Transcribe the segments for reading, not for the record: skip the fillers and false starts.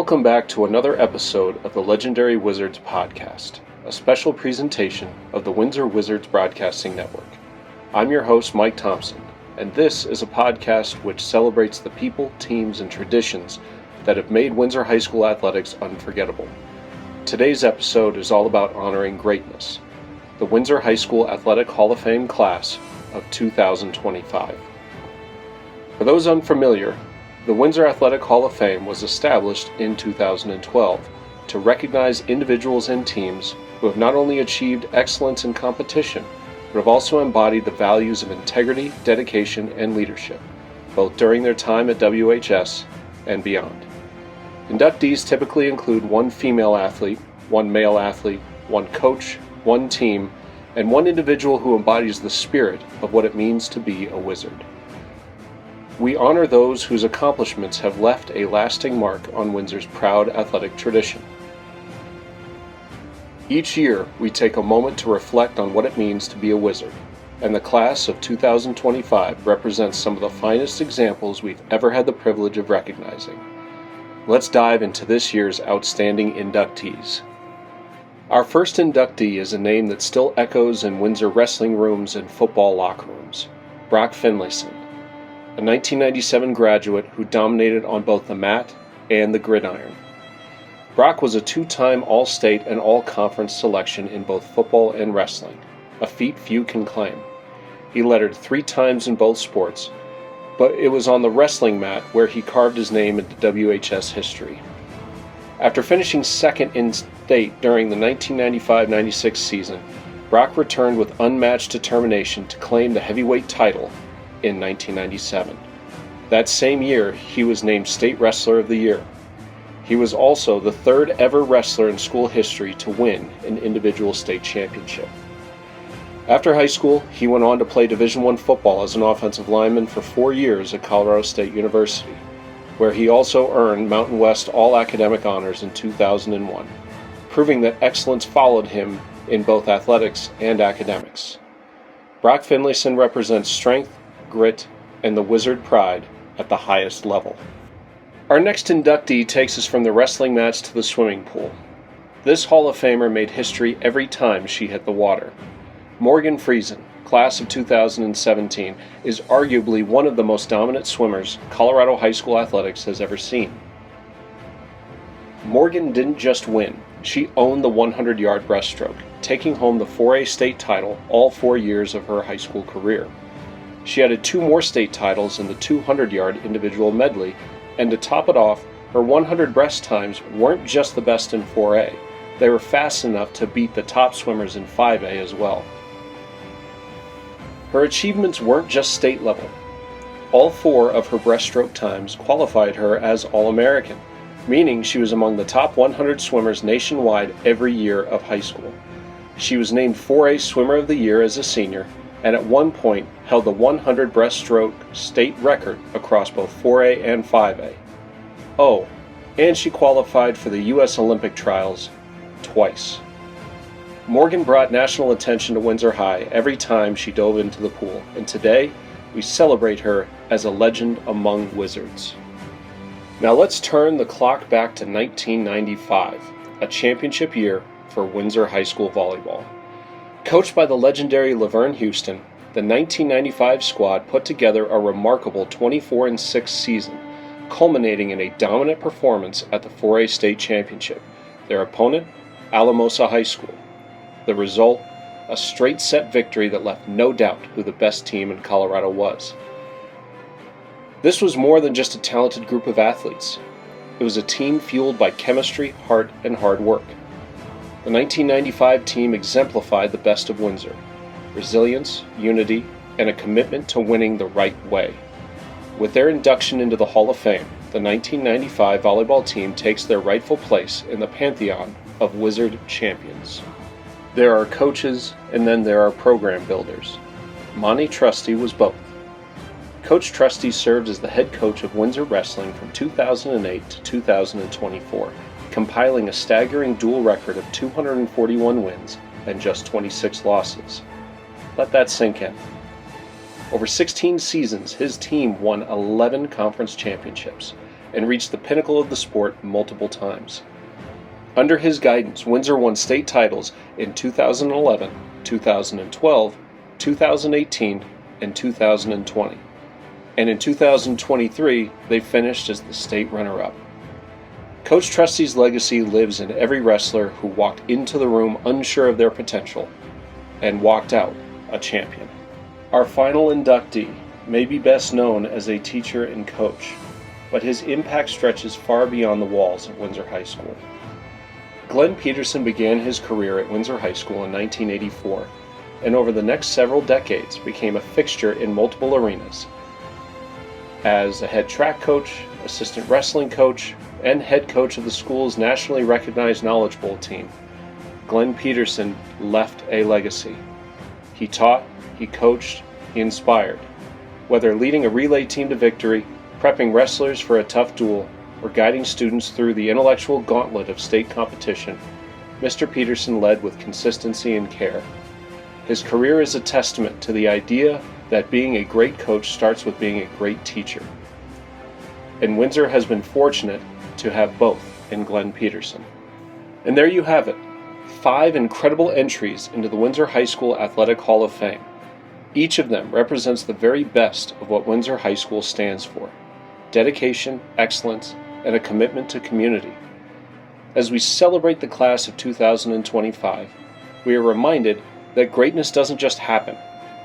Welcome back to another episode of the Legendary Wizards podcast, a special presentation of the Windsor Wizards Broadcasting Network. I'm your host, Mike Thompson, and this is a podcast which celebrates the people, teams, and traditions that have made Windsor High School athletics unforgettable. Today's episode is all about honoring greatness, the Windsor High School Athletic Hall of Fame class of 2025. For those unfamiliar, the Windsor Athletic Hall of Fame was established in 2012 to recognize individuals and teams who have not only achieved excellence in competition, but have also embodied the values of integrity, dedication, and leadership, both during their time at WHS and beyond. Inductees typically include one female athlete, one male athlete, one coach, one team, and one individual who embodies the spirit of what it means to be a wizard. We honor those whose accomplishments have left a lasting mark on Windsor's proud athletic tradition. Each year, we take a moment to reflect on what it means to be a wizard, and the class of 2025 represents some of the finest examples we've ever had the privilege of recognizing. Let's dive into this year's outstanding inductees. Our first inductee is a name that still echoes in Windsor wrestling rooms and football locker rooms: Brock Finlayson, a 1997 graduate who dominated on both the mat and the gridiron. Brock was a two-time All-State and All-Conference selection in both football and wrestling, a feat few can claim. He lettered 3 times in both sports, but it was on the wrestling mat where he carved his name into WHS history. After finishing second in state during the 1995-96 season, Brock returned with unmatched determination to claim the heavyweight title in 1997. That same year, he was named State Wrestler of the Year. He was also the third ever wrestler in school history to win an individual state championship. After high school, he went on to play Division I football as an offensive lineman for 4 years at Colorado State University, where he also earned Mountain West All-Academic Honors in 2001, proving that excellence followed him in both athletics and academics. Brock Finlayson represents strength, grit, and the wizard pride at the highest level. Our next inductee takes us from the wrestling mats to the swimming pool. This Hall of Famer made history every time she hit the water. Morgan Friesen, class of 2017, is arguably one of the most dominant swimmers Colorado high school athletics has ever seen. Morgan didn't just win, she owned the 100-yard breaststroke, taking home the 4A state title all 4 years of her high school career. She added 2 more state titles in the 200-yard individual medley, and to top it off, her 100 breast times weren't just the best in 4A, they were fast enough to beat the top swimmers in 5A as well. Her achievements weren't just state level. All 4 of her breaststroke times qualified her as All-American, meaning she was among the top 100 swimmers nationwide every year of high school. She was named 4A Swimmer of the Year as a senior, and at one point held the 100 breaststroke state record across both 4A and 5A. Oh, and she qualified for the U.S. Olympic trials twice. Morgan brought national attention to Windsor High every time she dove into the pool, and today we celebrate her as a legend among wizards. Now let's turn the clock back to 1995, a championship year for Windsor High School volleyball. Coached by the legendary Laverne Houston, the 1995 squad put together a remarkable 24-6 season, culminating in a dominant performance at the 4A state championship. Their opponent, Alamosa High School. The result, a straight set victory that left no doubt who the best team in Colorado was. This was more than just a talented group of athletes. It was a team fueled by chemistry, heart, and hard work. The 1995 team exemplified the best of Windsor: resilience, unity, and a commitment to winning the right way. With their induction into the Hall of Fame, the 1995 volleyball team takes their rightful place in the pantheon of Wizard champions. There are coaches, and then there are program builders. Monty Trusty was both. Coach Trusty served as the head coach of Windsor Wrestling from 2008 to 2024, compiling a staggering dual record of 241 wins and just 26 losses. Let that sink in. Over 16 seasons, his team won 11 conference championships, and reached the pinnacle of the sport multiple times. Under his guidance, Windsor won state titles in 2011, 2012, 2018, and 2020. And in 2023, they finished as the state runner-up. Coach Trusty's legacy lives in every wrestler who walked into the room unsure of their potential and walked out a champion. Our final inductee may be best known as a teacher and coach, but his impact stretches far beyond the walls of Windsor High School. Glenn Peterson began his career at Windsor High School in 1984, and over the next several decades became a fixture in multiple arenas. As a head track coach, assistant wrestling coach, and head coach of the school's nationally recognized Knowledge Bowl team, Glenn Peterson left a legacy. He taught, he coached, he inspired. Whether leading a relay team to victory, prepping wrestlers for a tough duel, or guiding students through the intellectual gauntlet of state competition, Mr. Peterson led with consistency and care. His career is a testament to the idea that being a great coach starts with being a great teacher. And Windsor has been fortunate to have both in Glenn Peterson. And there you have it, 5 incredible entries into the Windsor High School Athletic Hall of Fame. Each of them represents the very best of what Windsor High School stands for: dedication, excellence, and a commitment to community. As we celebrate the class of 2025, we are reminded that greatness doesn't just happen,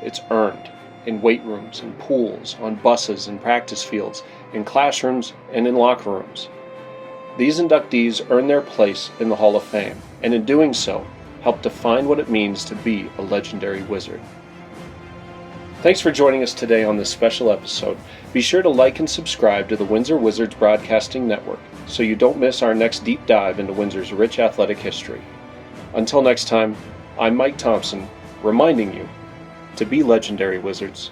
it's earned in weight rooms and pools, on buses and practice fields, in classrooms and in locker rooms. These inductees earn their place in the Hall of Fame, and in doing so, help define what it means to be a legendary Wizard. Thanks for joining us today on this special episode. Be sure to like and subscribe to the Windsor Wizards Broadcasting Network so you don't miss our next deep dive into Windsor's rich athletic history. Until next time, I'm Mike Thompson, reminding you to be legendary, Wizards.